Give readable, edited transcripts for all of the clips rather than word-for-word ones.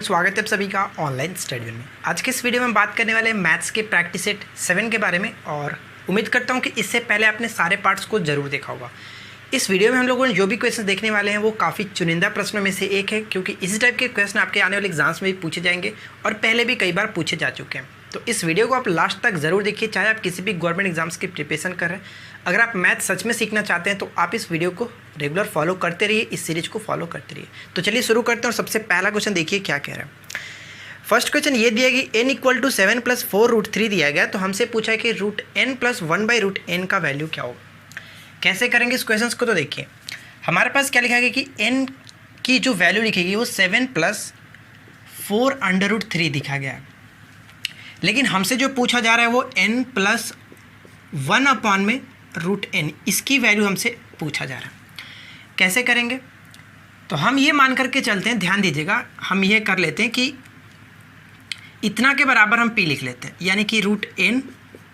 स्वागत है आप सभी का ऑनलाइन स्टडी में। आज के इस वीडियो में हम बात करने वाले हैं मैथ्स के प्रैक्टिस सेट 7 के बारे में और उम्मीद करता हूं कि इससे पहले आपने सारे पार्ट्स को जरूर देखा होगा। इस वीडियो में हम लोगों ने जो भी क्वेश्चन देखने वाले हैं वो काफ़ी चुनिंदा प्रश्नों में से एक है, क्योंकि इसी टाइप के क्वेश्चन आपके आने वाले एग्जाम्स में भी पूछे जाएंगे और पहले भी कई बार पूछे जा चुके हैं। तो इस वीडियो को आप लास्ट तक ज़रूर देखिए, चाहे आप किसी भी गवर्नमेंट एग्जाम्स की प्रिपरेशन कर रहे हैं। अगर आप मैथ सच में सीखना चाहते हैं तो आप इस वीडियो को रेगुलर फॉलो करते रहिए, इस सीरीज को फॉलो करते रहिए। तो चलिए शुरू करते हैं और सबसे पहला क्वेश्चन देखिए क्या कह रहा है। फर्स्ट क्वेश्चन ये दिया कि n = 7 + 4√3 दिया गया, तो हमसे पूछा है कि √n + 1/√n का वैल्यू क्या होगा। कैसे करेंगे इस क्वेश्चन को, तो देखिए हमारे पास क्या लिखा गया कि n की जो वैल्यू लिखेगी वो 7 + 4√3 दिखा गया है, लेकिन हमसे जो पूछा जा रहा है वो n + 1/√n, इसकी वैल्यू हमसे पूछा जा रहा है। कैसे करेंगे, तो हम ये मान करके चलते हैं, ध्यान दीजिएगा, हम ये कर लेते हैं कि इतना के बराबर हम p लिख लेते हैं, यानी कि √n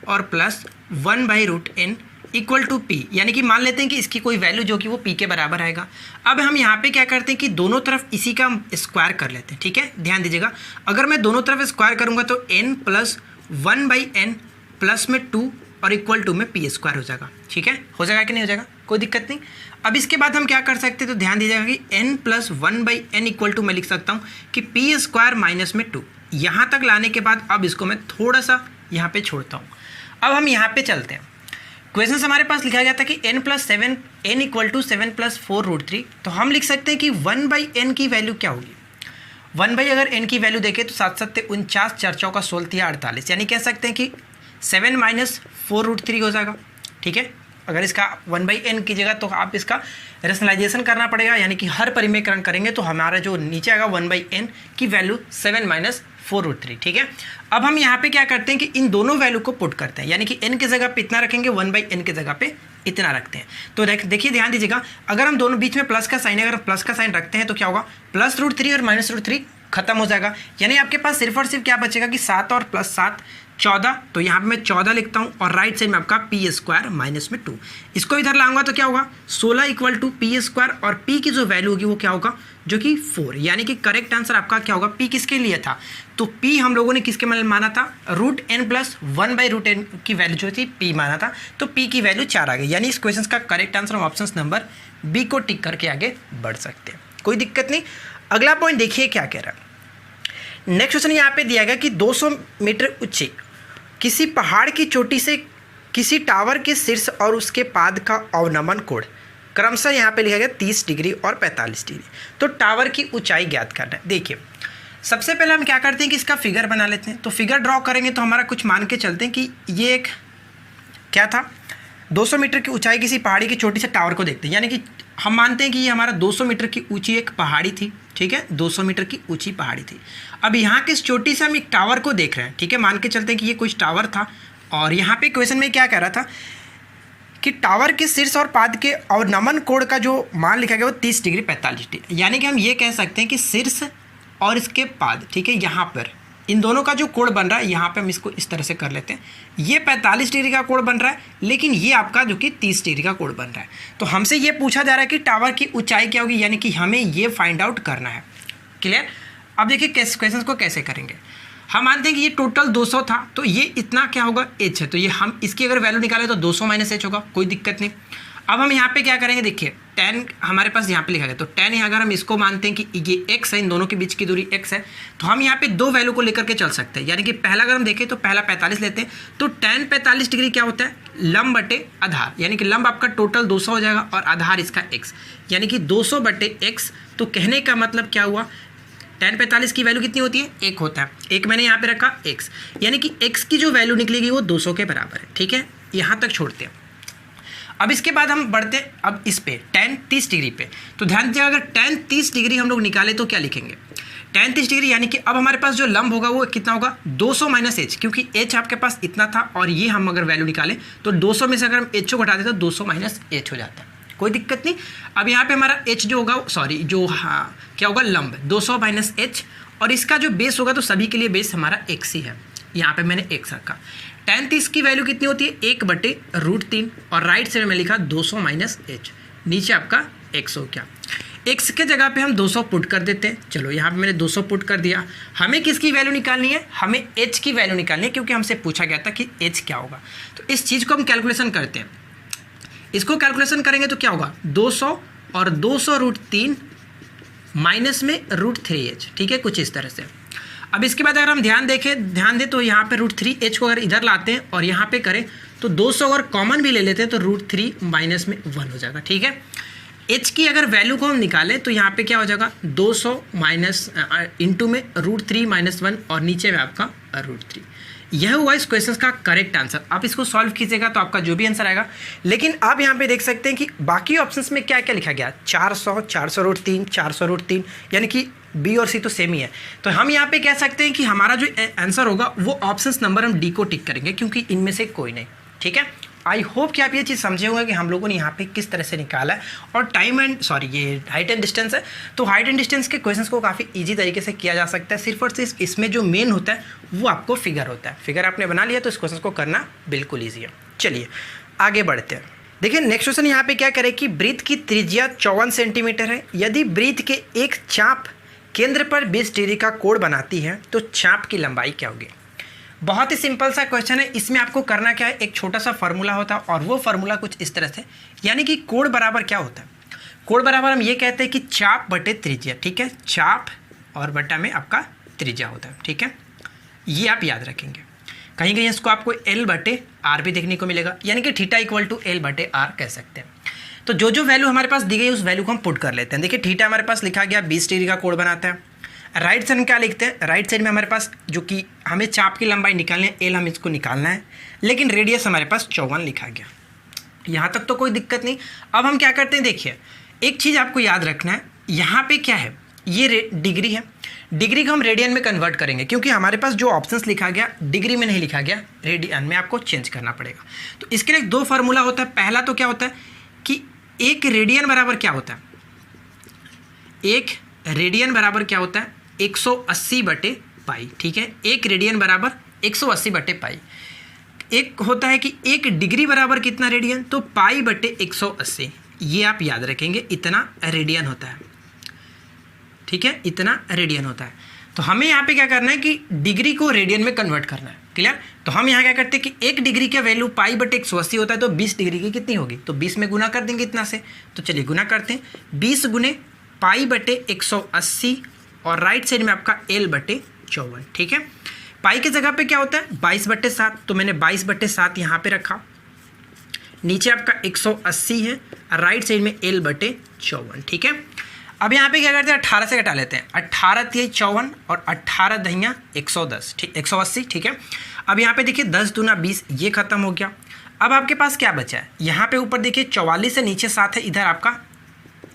और प्लस 1/√n = p, यानी कि मान लेते हैं कि इसकी कोई वैल्यू जो कि वो p के बराबर आएगा। अब हम यहाँ पे क्या करते हैं कि दोनों तरफ इसी का स्क्वायर कर लेते हैं। ठीक है, ध्यान दीजिएगा, अगर मैं दोनों तरफ स्क्वायर करूँगा तो n + 1/n प्लस में 2 और = में p² हो जाएगा। ठीक है, हो जाएगा कि नहीं हो जाएगा, कोई दिक्कत नहीं। अब इसके बाद हम क्या कर सकते हैं, तो ध्यान दीजिएगा कि n + 1/n = मैं लिख सकता हूँ कि p² - में 2। यहाँ तक लाने के बाद अब इसको मैं थोड़ा सा यहाँ पे छोड़ता हूँ। अब हम यहाँ पे चलते हैं। क्वेश्चन हमारे पास लिखा गया था कि n + 7 + 4√3, तो हम लिख सकते हैं कि 1/n की वैल्यू क्या होगी। 1/ अगर n की वैल्यू देखें तो 7 7 49, 4 4 16 48, यानी कह सकते हैं कि 7 - 4√3 हो जाएगा। ठीक है, अगर इसका 1/n कीजिएगा तो आप इसका रेशनलाइजेशन करना पड़ेगा, यानी कि हर परिमेयकरण करेंगे तो हमारा जो नीचे आएगा 1/n की वैल्यू 7 - 4√3। ठीक है, अब हम यहाँ पे क्या करते हैं कि इन दोनों वैल्यू को पुट करते हैं, यानी कि n की जगह पे इतना रखेंगे, 1/n की जगह पे इतना रखते हैं। तो देखिए ध्यान दीजिएगा, अगर हम दोनों बीच में प्लस का साइन है, अगर प्लस का साइन रखते हैं तो क्या होगा, +√3 और -√3 खत्म हो जाएगा, यानी आपके पास सिर्फ और सिर्फ क्या बचेगा कि 7 और प्लस 7 14। तो यहाँ पे मैं 14 लिखता हूँ और राइट साइड में आपका p² - में 2, इसको इधर लाऊंगा तो क्या होगा 16 = p² और p की जो वैल्यू होगी वो क्या होगा, जो कि 4, यानी कि करेक्ट आंसर आपका क्या होगा, p किसके लिए था, तो p हम लोगों ने किसके माना था, √n + 1/√n की वैल्यू जो थी p माना था, तो p की वैल्यू 4 आ गई, यानी इस क्वेश्चन का करेक्ट आंसर हम ऑप्शन नंबर b को टिक करके आगे बढ़ सकते हैं, कोई दिक्कत नहीं। अगला पॉइंट देखिए क्या कह रहा है। नेक्स्ट क्वेश्चन यहाँ पे दिया गया कि 200 मीटर ऊंचे किसी पहाड़ की चोटी से किसी टावर के शीर्ष और उसके पाद का अवनमन कोण क्रमशः यहाँ पे लिखा गया 30 डिग्री और 45 डिग्री। तो टावर की ऊंचाई ज्ञात करना है। देखिए सबसे पहले हम क्या करते हैं कि इसका फिगर बना लेते हैं। तो फिगर ड्रॉ करेंगे तो हमारा कुछ मान के चलते हैं कि ये एक क्या था, 200 मीटर की ऊंचाई किसी पहाड़ी की चोटी से टावर को देखते हैं, यानी कि हम मानते हैं कि ये हमारा 200 मीटर की ऊंची एक पहाड़ी थी। ठीक है, 200 मीटर की ऊंची पहाड़ी थी। अब यहाँ की इस चोटी से हम एक टावर को देख रहे हैं। ठीक है, मान के चलते हैं कि ये कुछ टावर था और यहाँ पे क्वेश्चन में क्या कह रहा था कि टावर के शीर्ष और पाद के अवनमन कोण का जो मान लिखा गया वो 30 डिग्री 45 डिग्री, यानी कि हम ये कह सकते हैं कि शीर्ष और इसके पाद, ठीक है, यहाँ पर इन दोनों का जो कोण बन रहा है, यहाँ पे हम इसको इस तरह से कर लेते हैं, ये 45 डिग्री का कोण बन रहा है, लेकिन ये आपका जो कि 30 डिग्री का कोण बन रहा है। तो हमसे ये पूछा जा रहा है कि टावर की ऊंचाई क्या होगी, यानी कि हमें ये फाइंड आउट करना है। क्लियर। अब देखिए क्वेश्चन को कैसे करेंगे। हम मानते हैं कि ये टोटल 200 था, तो ये इतना क्या होगा, h है, तो ये हम इसकी अगर वैल्यू निकालें तो 200 - h होगा, कोई दिक्कत नहीं। अब हम यहाँ पे क्या करेंगे, देखिए tan हमारे पास यहाँ पे लिखा गया, तो tan अगर हम इसको मानते हैं कि ये x है, इन दोनों के बीच की दूरी x है, तो हम यहाँ पे दो वैल्यू को लेकर के चल सकते हैं। यानी कि पहला अगर हम देखें तो पहला 45 लेते हैं, तो tan 45 डिग्री क्या होता है, लंब बटे आधार, यानी कि लंब आपका टोटल 200 हो जाएगा और आधार इसका x, यानी कि 200/x। तो कहने का मतलब क्या हुआ, tan 45 की वैल्यू कितनी होती है, 1 होता है, एक मैंने यहाँ पे रखा x, यानी कि x की जो वैल्यू निकलेगी वो 200 के बराबर है। ठीक है, यहाँ तक छोड़ते हैं। अब इसके बाद हम बढ़ते हैं अब इस पे tan 30 डिग्री पे। तो ध्यान दीजिएगा, अगर tan 30 डिग्री हम लोग निकाले तो क्या लिखेंगे, tan 30 डिग्री, यानी कि अब हमारे पास जो लंब होगा वो कितना होगा, 200 - h, क्योंकि h आपके पास इतना था और ये हम अगर वैल्यू निकालें तो 200 में से अगर हम h को घटा दें तो 200 - h हो जाता है, कोई दिक्कत नहीं। अब यहाँ पे हमारा h जो होगा, सॉरी जो क्या होगा, लंब 200 - h, और इसका जो बेस होगा तो सभी के लिए बेस हमारा x ही है, यहाँ पे मैंने x रखा। tan 30 की वैल्यू कितनी होती है, 1/√3 और राइट साइड में लिखा 200 - h, नीचे आपका x हो गया। x के जगह पे हम 200 पुट कर देते हैं। चलो यहाँ पे मैंने 200 पुट कर दिया। हमें किसकी वैल्यू निकालनी है? हमें h की वैल्यू निकालनी है, क्योंकि हमसे पूछा गया था कि h क्या होगा। तो इस चीज़ को हम कैलकुलेशन करते हैं। इसको कैलकुलेशन करेंगे तो क्या होगा? 200 और 200√3 माइनस में √3h, ठीक है, कुछ इस तरह से। अब इसके बाद अगर हम ध्यान दें तो यहाँ पे √3h को अगर इधर लाते हैं और यहाँ पे करें तो 200 अगर कॉमन भी ले लेते हैं तो √3 माइनस में 1 हो जाएगा, ठीक है। h की अगर वैल्यू को हम निकालें तो यहाँ पे क्या हो जाएगा? 200 माइनस इंटू में √3 माइनस 1 और नीचे में आपका √3। यह हुआ इस क्वेश्चन का करेक्ट आंसर। आप इसको सॉल्व कीजिएगा तो आपका जो भी आंसर आएगा। लेकिन आप यहाँ पे देख सकते हैं कि बाकी ऑप्शंस में क्या क्या लिखा गया? 400, 400√3, 400√3, यानी कि बी और सी तो सेम ही है। तो हम यहाँ पे कह सकते हैं कि हमारा जो आंसर होगा वो ऑप्शंस नंबर हम डी को टिक करेंगे, क्योंकि इनमें से कोई नहीं, ठीक है। आई होप कि आप ये चीज़ समझे होंगे कि हम लोगों ने यहाँ पे किस तरह से निकाला है। और ये हाइट एंड डिस्टेंस है, तो हाइट एंड डिस्टेंस के क्वेश्चंस को काफ़ी इजी तरीके से किया जा सकता है। सिर्फ और सिर्फ इसमें जो मेन होता है वो आपको फिगर होता है। फिगर आपने बना लिया तो इस क्वेश्चन को करना बिल्कुल ईजी है। चलिए आगे बढ़ते हैं। देखिए नेक्स्ट क्वेश्चन यहाँ पे क्या करे कि वृत्त की त्रिज्या 54 सेंटीमीटर है। यदि वृत्त के एक चाप केंद्र पर 20 डिग्री का कोण बनाती है तो चाप की लंबाई क्या होगी? बहुत ही सिंपल सा क्वेश्चन है। इसमें आपको करना क्या है? एक छोटा सा फार्मूला होता है और वो फार्मूला कुछ इस तरह से, यानी कि कोण बराबर क्या होता है? कोण बराबर हम ये कहते हैं कि चाप बटे त्रिज्या, ठीक है। चाप और बटा में आपका त्रिज्या होता है, ठीक है। ये आप याद रखेंगे। कहीं कहीं इसको आपको L/R भी देखने को मिलेगा, यानी कि थीटा = L/R कह सकते हैं। तो जो वैल्यू हमारे पास दी गई उस वैल्यू को हम पुट कर लेते हैं। देखिए थीटा हमारे पास लिखा गया 20 डिग्री का कोण बनाता है। राइट साइड में क्या लिखते हैं? राइट साइड में हमारे पास जो कि हमें चाप की लंबाई निकालनी है, L हम इसको निकालना है, लेकिन रेडियस हमारे पास 54 लिखा गया। यहाँ तक तो कोई दिक्कत नहीं। अब हम क्या करते हैं? देखिए एक चीज़ आपको याद रखना है, यहाँ पे क्या है? ये डिग्री है। डिग्री को हम रेडियन में कन्वर्ट करेंगे, क्योंकि हमारे पास जो ऑप्शंस लिखा गया डिग्री में नहीं लिखा गया, रेडियन में आपको चेंज करना पड़ेगा। तो इसके लिए 2 फार्मूला होता है। पहला तो क्या होता है कि एक रेडियन बराबर क्या होता है? एक रेडियन बराबर क्या होता है? 180/पाई, ठीक है। एक रेडियन बराबर 180/पाई। एक होता है कि एक डिग्री बराबर कितना रेडियन? तो π/180। ये आप याद रखेंगे, इतना रेडियन होता है, ठीक है, इतना रेडियन होता है। तो हमें यहाँ पे क्या करना है कि डिग्री को रेडियन में कन्वर्ट करना है। क्लियर? तो हम यहाँ क्या करते हैं कि एक डिग्री का वैल्यू π/180 होता है, तो 20 डिग्री की कितनी होगी? तो 20 में गुना कर देंगे इतना से। तो चलिए गुना करते हैं। 20 गुने π/180 और राइट साइड में आपका L/54, ठीक है। पाई की जगह पे क्या होता है? 22/7, तो मैंने 22/7 यहाँ पे रखा। नीचे आपका 180 है, राइट साइड में L/54, ठीक है। अब यहाँ पे क्या करते हैं? 18 से घटा लेते हैं। 18 × 54 और 18 दहिया 110, ठीक, 180, ठीक है। अब यहाँ पे देखिए 10 दूना 20, ये खत्म हो गया। अब आपके पास क्या बचा है? यहाँ पे ऊपर देखिए 44 से नीचे 7 है, इधर आपका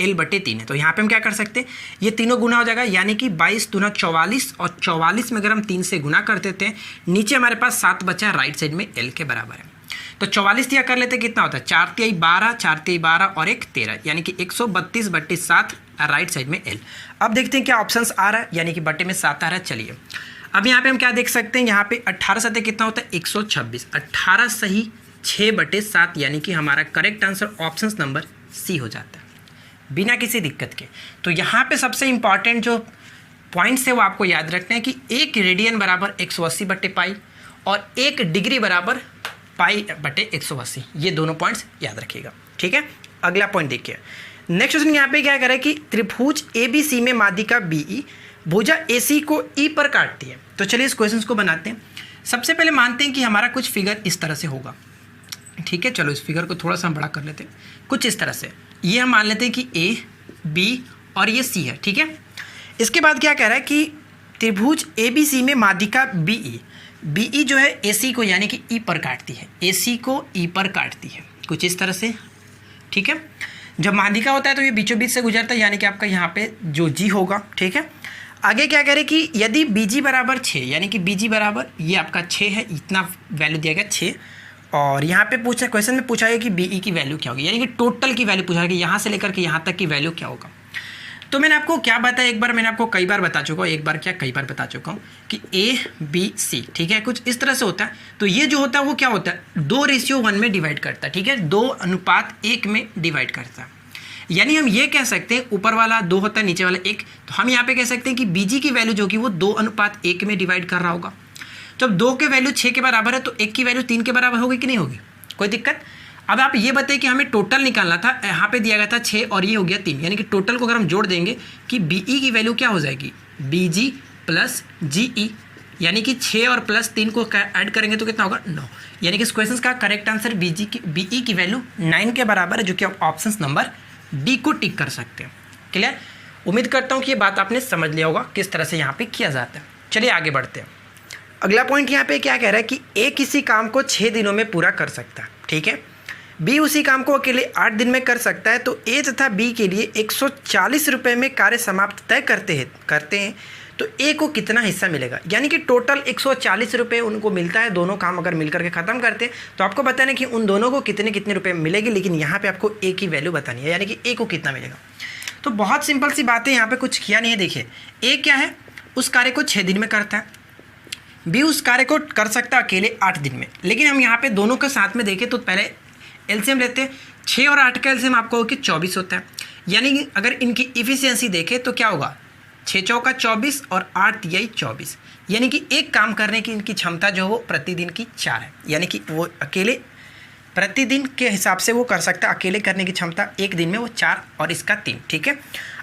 L/3 है। तो यहाँ पे हम क्या कर सकते हैं? ये तीनों गुना हो जाएगा, यानी कि 22 दूना 44, और 44 में अगर हम 3 से गुना कर देते हैं, नीचे हमारे पास 7 बचा, राइट साइड में L के बराबर है। तो 44 दिया कर लेते हैं, कितना होता है? 4 × 12, 4 × 12 और 1 13, यानी कि 132/7, राइट साइड में L। अब देखते हैं क्या ऑप्शंस आ रहा है, यानी कि बटे में 7 आ रहा है। चलिए अब यहाँ पे हम क्या देख सकते हैं? यहाँ पे 18 सतह कितना होता है? 126। 18 सही 6/7, यानी कि हमारा correct answer option number C हो जाता है, बिना किसी दिक्कत के। तो यहाँ पे सबसे इंपॉर्टेंट जो पॉइंट्स है वो आपको याद रखना है कि एक रेडियन बराबर 180/पाई और एक डिग्री बराबर π/180, ये दोनों पॉइंट्स याद रखिएगा, ठीक है। अगला पॉइंट देखिए। नेक्स्ट क्वेश्चन यहाँ पे क्या करें कि त्रिभुज ABC में माध्यिका BE भुजा AC को E पर काटती है। तो चलिए इस क्वेश्चन को बनाते हैं। सबसे पहले मानते हैं कि हमारा कुछ फिगर इस तरह से होगा, ठीक है। चलो इस फिगर को थोड़ा सा हम बड़ा कर लेते हैं, कुछ इस तरह से। ये हम मान लेते हैं कि A, B और ये C है, ठीक है। इसके बाद क्या कह रहा है कि त्रिभुज ABC में माध्यिका BE जो है AC को यानी कि E पर काटती है, AC को E पर काटती है, कुछ इस तरह से, ठीक है। जब माध्यिका होता है तो ये बीचों बीच से गुजरता है, यानी कि आपका यहाँ पे जो G होगा, ठीक है। आगे क्या करें कि यदि BG बराबर 6, यानी कि BG बराबर ये आपका 6 है, इतना वैल्यू दिया गया 6, और यहाँ पे पूछा क्वेश्चन में पूछा है कि BE की वैल्यू क्या होगी, यानी कि टोटल की वैल्यू पूछा है कि यहाँ से लेकर के यहाँ तक की वैल्यू क्या होगा। तो मैंने आपको क्या बताया, एक बार मैंने आपको कई बार बता चुका हूँ, एक बार क्या कई बार बता चुका हूँ कि ABC, ठीक है, कुछ इस तरह से होता है। तो ये जो होता है वो क्या होता है? 2:1 में डिवाइड करता है, ठीक है, 2:1 में डिवाइड करता है। यानी हम ये कह सकते हैं ऊपर वाला 2 होता है, नीचे वाला 1, तो हम यहाँ पे कह सकते हैं कि बीजी की वैल्यू जो कि वो 2:1 में डिवाइड कर रहा होगा। जब 2 के वैल्यू 6 के बराबर है तो 1 की वैल्यू 3 के बराबर होगी कि नहीं होगी, कोई दिक्कत। अब आप ये बताइए कि हमें टोटल निकालना था, यहाँ पे दिया गया था 6 और ये हो गया 3, यानी कि टोटल को अगर हम जोड़ देंगे कि BE की वैल्यू क्या हो जाएगी, BG प्लस GE, यानी कि 6 और प्लस 3 को ऐड करेंगे तो कितना होगा 9, यानी कि इस क्वेश्चन का करेक्ट आंसर BE की वैल्यू 9 के बराबर है, जो कि आप ऑप्शन नंबर डी को टिक कर सकते हैं। क्लियर, उम्मीद करता हूँ कि ये बात आपने समझ लिया होगा किस तरह से यहाँ पे किया जाता है। चलिए आगे बढ़ते हैं। अगला पॉइंट यहाँ पे क्या कह रहा है कि A किसी काम को 6 दिनों में पूरा कर सकता है, ठीक है। B उसी काम को अकेले 8 दिन में कर सकता है, तो A तथा B के लिए 140 रुपये में कार्य समाप्त तय करते हैं तो A को कितना हिस्सा मिलेगा, यानी कि टोटल 140 रुपये उनको मिलता है। दोनों काम अगर मिलकर के ख़त्म करते हैं तो आपको बताना कि उन दोनों को कितने कितने रुपये मिलेगी, लेकिन यहाँ पे आपको A की वैल्यू बतानी है, यानी कि A को कितना मिलेगा। तो बहुत सिंपल सी बात है, यहाँ पे कुछ किया नहीं है। देखिए A क्या है, उस कार्य को 6 दिन में करता है, B उस कार्य को कर सकता है अकेले 8 दिन में, लेकिन हम यहाँ पे दोनों के साथ में देखें तो पहले एलसीएम लेते हैं। 6 और 8 का एलसीएम आपको कि 24 होता है, यानी कि अगर इनकी इफिशियंसी देखें तो क्या होगा, 6 चौका 24 और 8 यही 24, यानी कि एक काम करने की इनकी क्षमता जो है वो प्रतिदिन की 4 है, यानी कि वो अकेले प्रतिदिन के हिसाब से वो कर सकता है, अकेले करने की क्षमता एक दिन में वो 4 और इसका 3, ठीक है।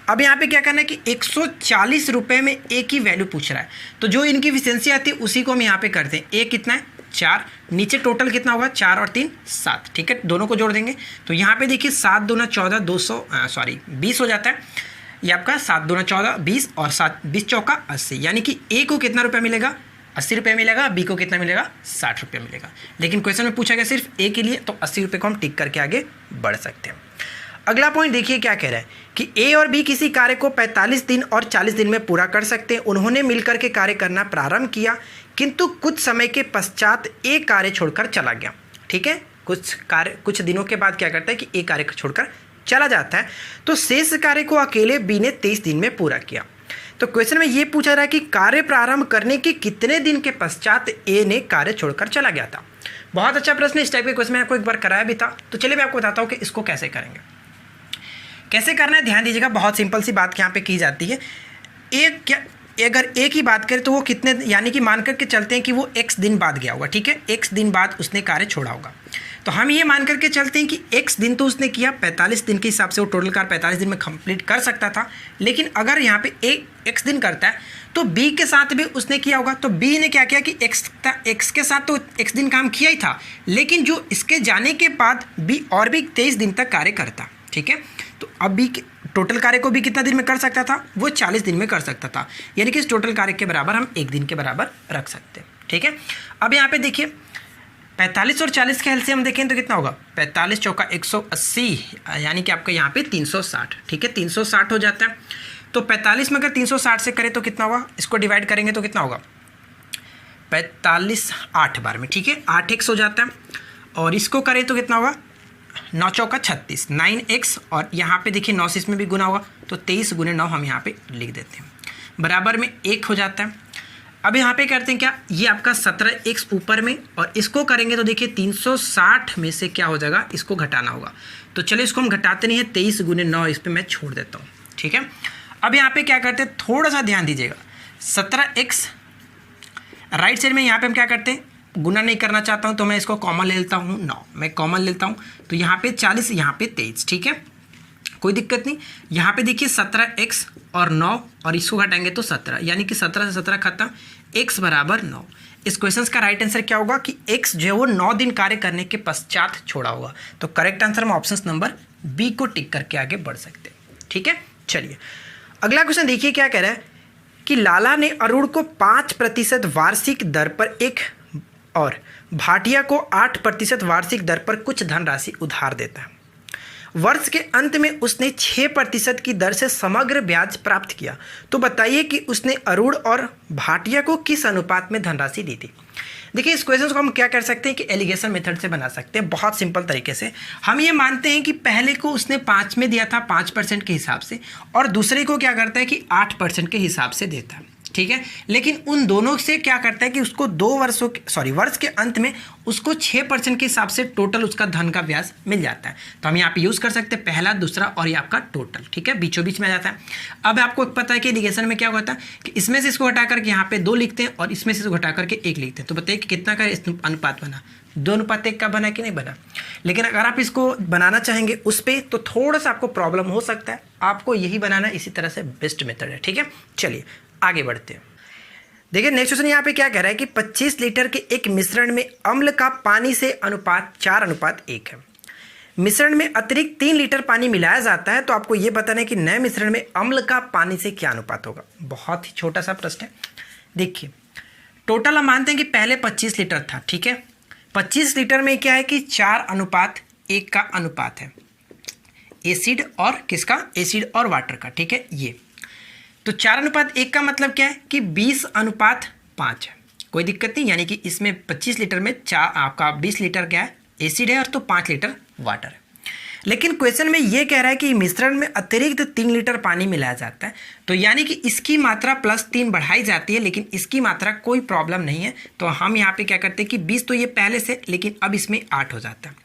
अब यहाँ पे क्या करना है कि 140 रुपये में A की वैल्यू पूछ रहा है, तो जो इनकी इफिशियंसी आती है उसी को हम यहाँ पे करते हैं। A कितना है 4, नीचे टोटल कितना होगा 4 और 3 7, ठीक है, दोनों को जोड़ देंगे तो यहाँ पे देखिए 7 दूना 14 20 हो जाता है, ये आपका 7 दूना 14 20 और 20 चौका 80, यानी कि A को कितना रुपया मिलेगा 80 रुपये मिलेगा, B को कितना मिलेगा 60 रुपये मिलेगा। लेकिन क्वेश्चन में पूछा गया सिर्फ A के लिए, तो 80 रुपये को हम टिक करके आगे बढ़ सकते हैं। अगला पॉइंट देखिए क्या कह रहा है कि A और B किसी कार्य को 45 दिन और 40 दिन में पूरा कर सकते हैं। उन्होंने मिलकर के कार्य करना प्रारंभ किया, किंतु कुछ समय के पश्चात A कार्य छोड़कर चला गया, ठीक है। कुछ दिनों के बाद क्या करता है कि A कार्य छोड़कर चला जाता है, तो शेष कार्य को अकेले B ने 23 दिन में पूरा किया। तो क्वेश्चन में ये पूछा रहा है कि कार्य प्रारंभ करने के कितने दिन के पश्चात A ने कार्य छोड़कर चला गया था। बहुत अच्छा प्रश्न, इस टाइप के क्वेश्चन में आपको एक बार कराया भी था, तो चलिए मैं आपको बताता हूँ कि इसको कैसे करेंगे, कैसे करना है। ध्यान दीजिएगा, बहुत सिंपल सी बात यहाँ पे की जाती है। अगर A की बात करें तो वो कितने, यानी कि मान करके चलते हैं कि वो x दिन बाद गया होगा, ठीक है, x दिन बाद उसने कार्य छोड़ा होगा, तो हम ये मान करके चलते हैं कि x दिन तो उसने किया, 45 दिन के हिसाब से वो टोटल कार्य 45 दिन में कंप्लीट कर सकता था। लेकिन अगर यहाँ पे x दिन करता है तो B के साथ भी उसने किया होगा, तो B ने क्या किया कि x के साथ तो x दिन काम किया ही था, लेकिन जो इसके जाने के बाद B और भी 23 दिन तक कार्य करता, ठीक है। तो अब B टोटल कार्य को भी कितना दिन में कर सकता था, वो 40 दिन में कर सकता था, यानी कि इस टोटल कार्य के बराबर हम 1 दिन के बराबर रख सकते हैं, ठीक है। अब यहाँ पे देखिए 45 और 40 का एलसीएम देखें तो कितना होगा, 45 चौका 180, यानी कि आपका यहाँ पे 360, ठीक है, 360 हो जाता है। तो 45 में अगर 360 से करें तो कितना होगा, इसको डिवाइड करेंगे तो कितना होगा 45 8 बार में, ठीक है, 8x हो जाता है। और इसको करें तो कितना होगा 9 चौका 36, 9x, और यहाँ पे देखिए 9 से इसमें भी गुना होगा, तो 23 गुने 9 हम यहाँ पे लिख देते हैं, बराबर में 1 हो जाता है। अब यहाँ पे करते हैं क्या, ये आपका 17x ऊपर में, और इसको करेंगे तो देखिए 360 में से क्या हो जाएगा, इसको घटाना होगा, तो चलिए इसको हम घटाते नहीं है, 23 गुने 9 इस पर मैं छोड़ देता हूँ, ठीक है। अब यहाँ पे क्या करते हैं, थोड़ा सा ध्यान दीजिएगा, 17x राइट साइड में यहाँ पे हम क्या करते हैं, गुना नहीं करना चाहता हूँ तो मैं इसको कॉमन ले लेता हूँ, 9 मैं कॉमन लेता हूँ, तो यहाँ पे 40 यहाँ पे 23, ठीक है, कोई दिक्कत नहीं। यहाँ पे देखिए 17x और 9 और इसको घटाएंगे तो 17, यानी कि 17 से 17 खत्म, x बराबर 9। इस क्वेश्चन का राइट आंसर क्या होगा कि x जो है वो 9 दिन कार्य करने के पश्चात छोड़ा होगा, तो करेक्ट आंसर हम ऑप्शन नंबर बी को टिक करके आगे बढ़ सकते हैं, ठीक है। चलिए अगला क्वेश्चन देखिए क्या कह रहा है कि लाला ने अरुण को 5% वार्षिक दर पर और भाटिया को 8% वार्षिक दर पर कुछ धनराशि उधार देता है। वर्ष के अंत में उसने 6% की दर से समग्र ब्याज प्राप्त किया, तो बताइए कि उसने अरुण और भाटिया को किस अनुपात में धनराशि दी थी। देखिए इस क्वेश्चन को हम क्या कर सकते हैं कि एलिगेशन मेथड से बना सकते हैं, बहुत सिंपल तरीके से। हम ये मानते हैं कि पहले को उसने 5 में दिया था 5% के हिसाब से, और दूसरे को क्या करता है कि 8% के हिसाब से देता है, ठीक है। लेकिन उन दोनों से क्या करता है कि उसको वर्ष के अंत में उसको 6% के हिसाब से टोटल उसका धन का ब्याज मिल जाता है। तो हम यहाँ पे यूज़ कर सकते हैं पहला, दूसरा और ये आपका टोटल, ठीक है, बीचों बीच में आ जाता है। अब आपको पता है कि इंडिकेशन में क्या होता है कि इसमें से इसको हटा करके यहाँ पे 2 लिखते हैं और इसमें से इसको हटा करके 1 लिखते हैं। तो बताइए कि कितना का अनुपात बना, 2:1 का बना कि नहीं बना। लेकिन अगर आप इसको बनाना चाहेंगे उस पर तो थोड़ा सा आपको प्रॉब्लम हो सकता है, आपको यही बनाना इसी तरह से बेस्ट मेथड है, ठीक है। चलिए आगे बढ़ते हैं। देखिए नेक्स्ट क्वेश्चन यहाँ पे क्या कह रहा है कि 25 लीटर के एक मिश्रण में अम्ल का पानी से अनुपात 4:1 है। मिश्रण में अतिरिक्त 3 लीटर पानी मिलाया जाता है, तो आपको ये बताना है कि नए मिश्रण में अम्ल का पानी से क्या अनुपात होगा। बहुत ही छोटा सा प्रश्न है। देखिए टोटल हम मानते हैं कि पहले 25 लीटर था, ठीक है। 25 लीटर में क्या है कि 4:1 का अनुपात है, एसिड और किसका, एसिड और वाटर का, ठीक है। ये तो 4:1 का मतलब क्या है कि 20:5 है, कोई दिक्कत नहीं। यानी कि इसमें 25 लीटर में आपका 20 लीटर क्या है, एसिड है, और तो 5 लीटर वाटर है। लेकिन क्वेश्चन में ये कह रहा है कि मिश्रण में अतिरिक्त 3 लीटर पानी मिलाया जाता है, तो यानी कि इसकी मात्रा +3 बढ़ाई जाती है, लेकिन इसकी मात्रा कोई प्रॉब्लम नहीं है। तो हम यहाँ पे क्या करते हैं कि 20 तो ये पहले से, लेकिन अब इसमें 8 हो जाता है।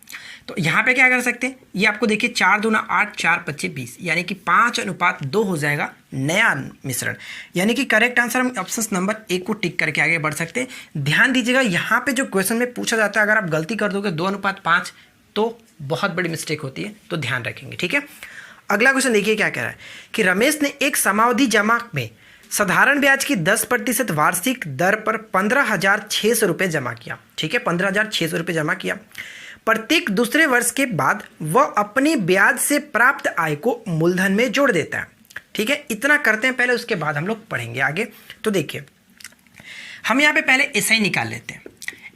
तो यहाँ पे क्या कर सकते हैं, ये आपको देखिए 4 दूना 8, 4 25 20, यानी कि 5:2 हो जाएगा नया मिश्रण। यानी कि करेक्ट आंसर हम ऑप्शन नंबर 1 को टिक करके आगे बढ़ सकते हैं। ध्यान दीजिएगा यहाँ पे जो क्वेश्चन में पूछा जाता है, अगर आप गलती कर दोगे 2:5 तो बहुत बड़ी मिस्टेक होती है, तो ध्यान रखेंगे, ठीक है। अगला क्वेश्चन देखिए क्या कह रहा है कि रमेश ने एक समावधि जमा में साधारण ब्याज की 10% वार्षिक दर पर 15,600 रुपये जमा किया, ठीक है, 15,600 रुपये जमा किया। प्रत्येक दूसरे वर्ष के बाद वह अपनी ब्याज से प्राप्त आय को मूलधन में जोड़ देता है, ठीक है। इतना करते हैं पहले, उसके बाद हम लोग पढ़ेंगे आगे। तो देखिए हम यहाँ पे पहले एसआई निकाल लेते हैं।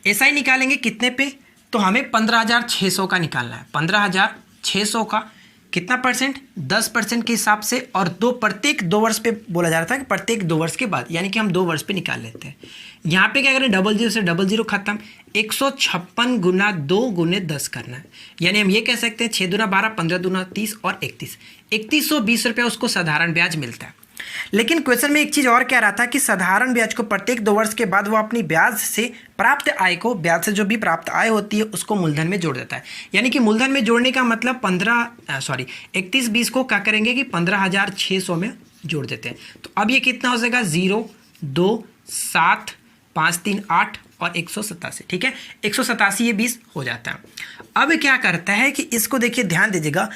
एसआई निकालेंगे कितने पे, तो हमें 15,600 का निकालना है। 15,600 का कितना परसेंट, 10% के हिसाब से, और प्रत्येक 2 वर्ष पे बोला जा रहा था कि प्रत्येक 2 वर्ष के बाद, यानी कि हम 2 वर्ष पे निकाल लेते हैं। यहाँ पे क्या करें, 00 से 00 खत्म, 156 गुना 2 गुने 10 करना है। यानी हम ये कह सकते हैं 6 दूना 12, 15 दूना 30 और 3120 रुपया उसको साधारण ब्याज मिलता है। लेकिन क्वेश्चन में एक चीज़ और कह रहा था कि साधारण ब्याज को प्रत्येक 2 वर्ष के बाद वो अपनी ब्याज से प्राप्त आय को, ब्याज से जो भी प्राप्त आय होती है उसको मूलधन में जोड़ देता है। यानी कि मूलधन में जोड़ने का मतलब 3120 को क्या करेंगे कि 15,600 में जोड़ देते हैं। तो अब ये कितना हो जाएगा, 0 2 7 5 3 8 और 187, ठीक है। 187 ये 20 हो जाता है। अब क्या करता है कि इसको देखिए, ध्यान दीजिएगा,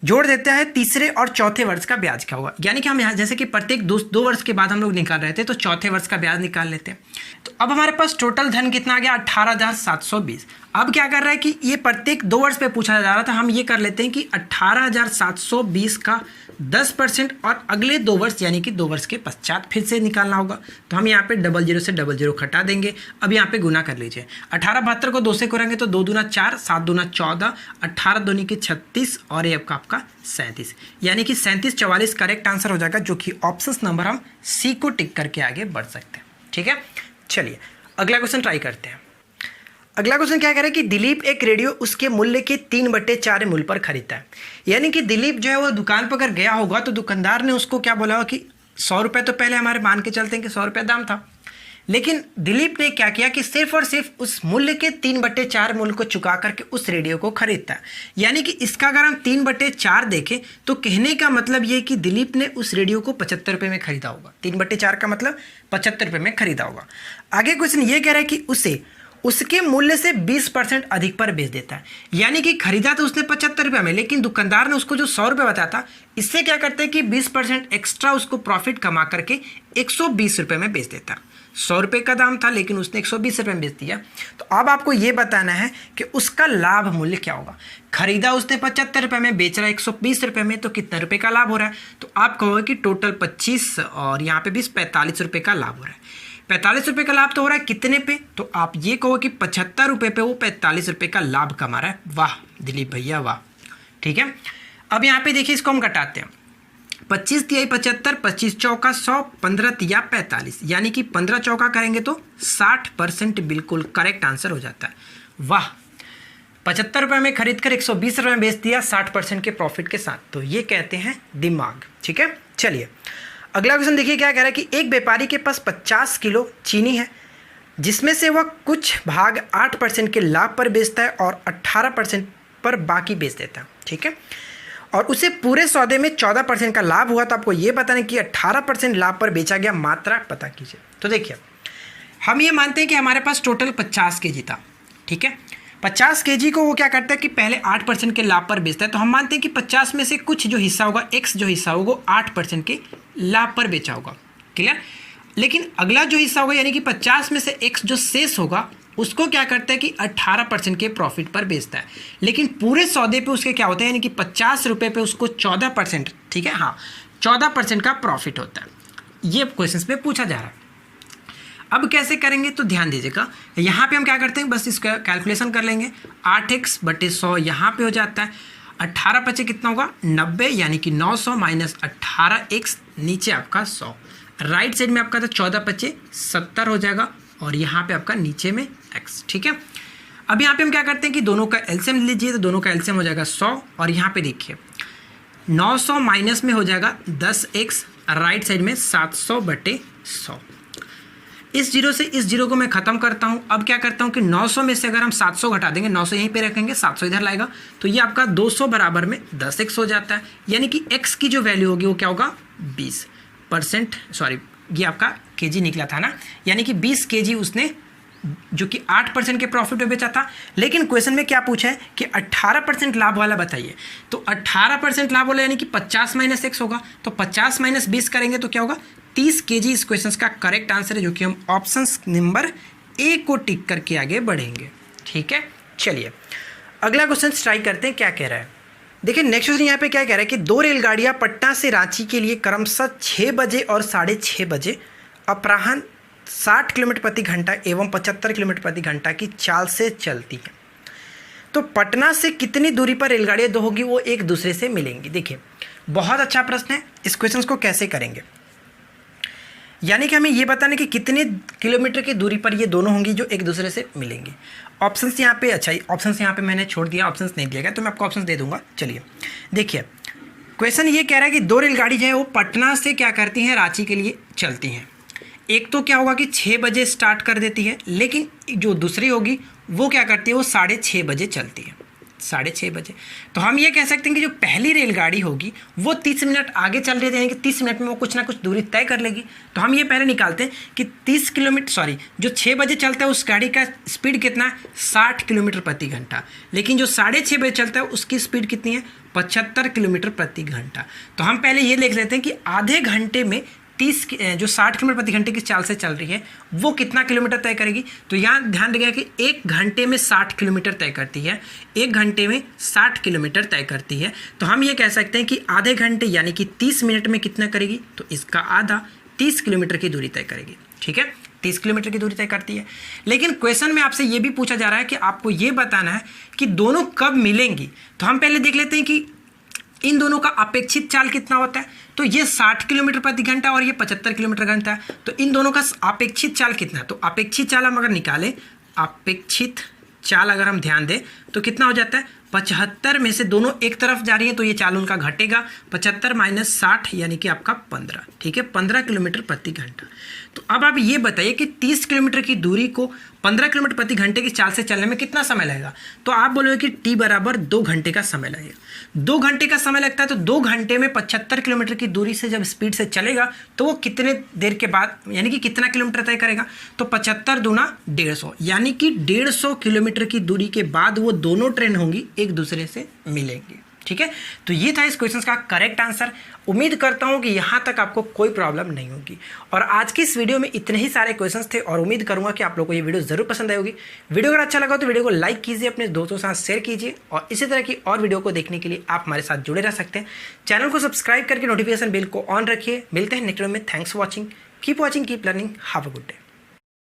जोड़ देता है तीसरे और चौथे वर्ष का ब्याज क्या होगा। यानी कि हम यहाँ जैसे कि प्रत्येक 2 वर्ष के बाद हम लोग निकाल रहे थे, तो चौथे वर्ष का ब्याज निकाल लेते हैं। तो अब हमारे पास टोटल धन कितना आ गया, 18,720। अब क्या कर रहा है कि ये प्रत्येक 2 वर्ष पे पूछा जा रहा था, हम ये कर लेते हैं कि 18,720 का 10% और अगले 2 वर्ष यानी कि 2 वर्ष के पश्चात फिर से निकालना होगा। तो हम यहाँ पे 00 से 00 घटा देंगे। अब यहाँ पे गुना कर लीजिए, 1872 को 2 से करेंगे तो 2 दूना 4, 7 दूना 14, 18 दूनी की 36 और ये आपका 37, यानी कि 37 44 करेक्ट आंसर हो जाएगा, जो कि ऑप्शन नंबर हम सी को टिक करके आगे बढ़ सकते हैं, ठीक है। चलिए अगला क्वेश्चन ट्राई करते हैं। अगला क्वेश्चन क्या कह रहा है कि दिलीप एक रेडियो उसके मूल्य के 3/4 मूल्य पर खरीदता है। यानी कि दिलीप जो है वो दुकान पर अगर गया होगा तो दुकानदार ने उसको क्या बोला होगा कि 100 रुपये, तो पहले हमारे मान के चलते हैं कि 100 रुपये दाम था, लेकिन दिलीप ने क्या किया कि सिर्फ और सिर्फ उस मूल्य के 3/4 मूल्य को चुका करके उस रेडियो को खरीदता है। यानी कि इसका अगर हम 3/4 देखें तो कहने का मतलब ये कि दिलीप ने उस रेडियो को 75 रुपये में खरीदा होगा। 3/4 का मतलब 75 रुपये में खरीदा होगा। आगे क्वेश्चन ये कह रहा है कि उसे उसके मूल्य से 20% अधिक पर बेच देता है। यानी कि खरीदा तो उसने 75 रुपये में, लेकिन दुकानदार ने उसको जो 100 रुपये बताया था, इससे क्या करते हैं कि 20% एक्स्ट्रा उसको प्रॉफिट कमा करके 120 रुपये में बेच देता है। 100 रुपये का दाम था लेकिन उसने 120 रुपये में बेच दिया। तो अब आपको ये बताना है कि उसका लाभ मूल्य क्या होगा। खरीदा उसने 75 रुपये में, बेच रहा है 120 रुपये में, तो कितने रुपये का लाभ हो रहा है। तो आप कहोगे कि टोटल 25 और यहाँ पे 20, 45 रुपये का लाभ हो रहा है। 45 रुपये का लाभ तो हो रहा है कितने पे, तो आप ये कहो कि 75 रुपये पे वो 45 रुपये का लाभ कमा रहा है। वाह दिलीप भैया वाह, ठीक है। अब यहाँ पे देखिए, इसको हम घटाते हैं। 25 तिहाई 75, 25 चौका 100, 15 तिया 45, यानी कि 15 चौका करेंगे तो 60% बिल्कुल करेक्ट आंसर हो जाता है। वाह, 75 रुपये में खरीद कर 120 रुपये में बेच दिया 60% के प्रॉफिट के साथ, तो ये कहते हैं दिमाग, ठीक है। चलिए अगला क्वेश्चन देखिए क्या कह रहा है कि एक व्यापारी के पास 50 किलो चीनी है, जिसमें से वह कुछ भाग 8% के लाभ पर बेचता है और 18% पर बाकी बेच देता है। ठीक है, और उसे पूरे सौदे में 14% का लाभ हुआ। तो आपको ये बताना कि 18% लाभ पर बेचा गया मात्रा पता कीजिए। तो देखिए, हम ये मानते हैं कि हमारे पास टोटल 50 केजी था। ठीक है, 50 केजी को वो क्या करता है कि पहले 8% के लाभ पर बेचता है। तो हम मानते हैं कि 50 में से कुछ जो हिस्सा होगा, x जो हिस्सा होगा, 8% के लाभ पर बेचा होगा। क्लियर। लेकिन अगला जो हिस्सा होगा यानी कि 50 में से x जो शेष होगा उसको क्या करता है कि 18% के प्रॉफिट पर बेचता है। लेकिन पूरे सौदे पे उसके क्या होता है, यानी कि 50 रुपये पे उसको 14%, ठीक है, हाँ 14% का प्रॉफिट होता है। ये क्वेश्चन में पूछा जा रहा है। अब कैसे करेंगे तो ध्यान दीजिएगा, यहाँ पे हम क्या करते हैं, बस इसका कैलकुलेशन कर लेंगे। 8x बटे 100 यहाँ पे हो जाता है, 18 पचे कितना होगा 90, यानी कि 900 माइनस 18x नीचे आपका 100। राइट साइड में आपका था 14 पचे 70 हो जाएगा, और यहाँ पे आपका नीचे में x। ठीक है, अब यहाँ पे हम क्या करते हैं कि दोनों का एलसीएम लीजिए, तो दोनों का एलसीएम हो जाएगा 100, और यहाँ पे देखिए 900 माइनस में हो जाएगा 10x, राइट साइड में 700 बटे 100। इस जीरो से इस जीरो को मैं खत्म करता हूँ। अब क्या करता हूँ कि 900 में से अगर हम 700 घटा देंगे, 900 यहीं पे रखेंगे, 700 इधर लाएगा, तो ये आपका 200 बराबर में 10x हो जाता है। यानी कि x की जो वैल्यू होगी वो क्या होगा 20%, सॉरी ये आपका केजी निकला था ना, यानी कि 20 केजी उसने जो कि 8% के प्रॉफिट में बेचा था। लेकिन क्वेश्चन में क्या पूछा है कि 18% लाभ वाला बताइए। तो 18% लाभ वाला यानी कि 50 माइनस x होगा, तो 50 माइनस 20 करेंगे तो क्या होगा 30 केजी। इस क्वेश्चन का करेक्ट आंसर है, जो कि हम ऑप्शन नंबर ए को टिक करके आगे बढ़ेंगे। ठीक है, चलिए अगला क्वेश्चन ट्राई करते हैं क्या कह रहा है। देखिए नेक्स्ट क्वेश्चन यहाँ पे क्या कह रहा है कि 2 रेलगाड़ियाँ पटना से रांची के लिए क्रमशः 6 बजे और 6:30 बजे अपराह्न 60 किलोमीटर प्रति घंटा एवं 75 किलोमीटर प्रति घंटा की चाल से चलती है। तो पटना से कितनी दूरी पर रेलगाड़ियाँ दो होगी वो एक दूसरे से मिलेंगी। देखिए बहुत अच्छा प्रश्न है। इस क्वेश्चन को कैसे करेंगे, यानी कि हमें ये बताना कि कितने किलोमीटर की दूरी पर ये दोनों होंगी जो एक दूसरे से मिलेंगी। ऑप्शंस यहाँ पे, अच्छा ऑप्शंस यहाँ पे मैंने छोड़ दिया, ऑप्शंस नहीं दिया गया, तो मैं आपको ऑप्शंस दे दूंगा। चलिए देखिए क्वेश्चन ये कह रहा है कि 2 रेलगाड़ी जो है वो पटना से क्या करती हैं रांची के लिए चलती हैं। एक तो क्या होगा कि 6 बजे स्टार्ट कर देती है, लेकिन जो दूसरी होगी वो क्या करती है वो 6:30 बजे चलती है, 6:30 बजे। तो हम ये कह सकते हैं कि जो पहली रेलगाड़ी होगी वो 30 मिनट आगे चल रही है, यानी कि 30 मिनट में वो कुछ ना कुछ दूरी तय कर लेगी। तो हम ये पहले निकालते हैं कि 30 किलोमीटर, सॉरी जो 6 बजे चलता है उस गाड़ी का स्पीड कितना है 60 किलोमीटर प्रति घंटा, लेकिन जो 6:30 बजे चलता है उसकी स्पीड कितनी है 75 किलोमीटर प्रति घंटा। तो हम पहले ये लिख लेते हैं कि आधे घंटे में 30 जो 60 किलोमीटर प्रति घंटे की चाल से चल रही है वो कितना किलोमीटर तय करेगी। तो यहाँ ध्यान रखिएगा कि 1 घंटे में 60 किलोमीटर तय करती है, 1 घंटे में 60 किलोमीटर तय करती है। तो हम ये कह सकते हैं कि आधे घंटे यानी कि 30 मिनट में कितना करेगी, तो इसका आधा 30 किलोमीटर की दूरी तय करेगी। ठीक है, 30 किलोमीटर की दूरी तय करती है। लेकिन क्वेश्चन में आपसे ये भी पूछा जा रहा है कि आपको ये बताना है कि दोनों कब मिलेंगी। तो हम पहले देख लेते हैं कि इन दोनों का अपेक्षित चाल कितना होता है। तो ये 60 किलोमीटर प्रति घंटा और ये 75 किलोमीटर घंटा है। तो इन दोनों का अपेक्षित चाल कितना है, तो अपेक्षित चाल हम अगर निकालें, अपेक्षित चाल अगर हम ध्यान दें तो कितना हो जाता है 75 में से दोनों एक तरफ जा रही है तो ये चाल उनका घटेगा, 75 माइनस 60 यानी कि आपका 15। ठीक है, 15 किलोमीटर प्रति घंटा। तो अब आप ये बताइए कि 30 किलोमीटर की दूरी को 15 किलोमीटर प्रति घंटे की चाल से चलने में कितना समय लगेगा। तो आप बोलोगे कि t बराबर 2 घंटे का समय लगेगा। 2 घंटे का समय लगता है, तो 2 घंटे में 75 किलोमीटर की दूरी से जब स्पीड से चलेगा तो वो कितने देर के बाद यानी कि कितना किलोमीटर तय करेगा, तो 75 दूना 150, यानी कि 150 किलोमीटर की दूरी के बाद वो दोनों ट्रेन होंगी एक दूसरे से मिलेंगी। ठीक है, तो ये था इस क्वेश्चन का करेक्ट आंसर। उम्मीद करता हूँ कि यहाँ तक आपको कोई प्रॉब्लम नहीं होगी। और आज की इस वीडियो में इतने ही सारे क्वेश्चंस थे और उम्मीद करूँगा कि आप लोगों को ये वीडियो ज़रूर पसंद आई होगी। वीडियो अगर अच्छा लगा तो वीडियो को लाइक कीजिए, अपने दोस्तों के साथ शेयर कीजिए, और इसी तरह की और वीडियो को देखने के लिए आप हमारे साथ जुड़े रह सकते हैं। चैनल को सब्सक्राइब करके नोटिफिकेशन बेल को ऑन रखिए। मिलते हैं नेक्स्ट वीडियो में। Thanks for watching, keep watching, keep learning, have a good day.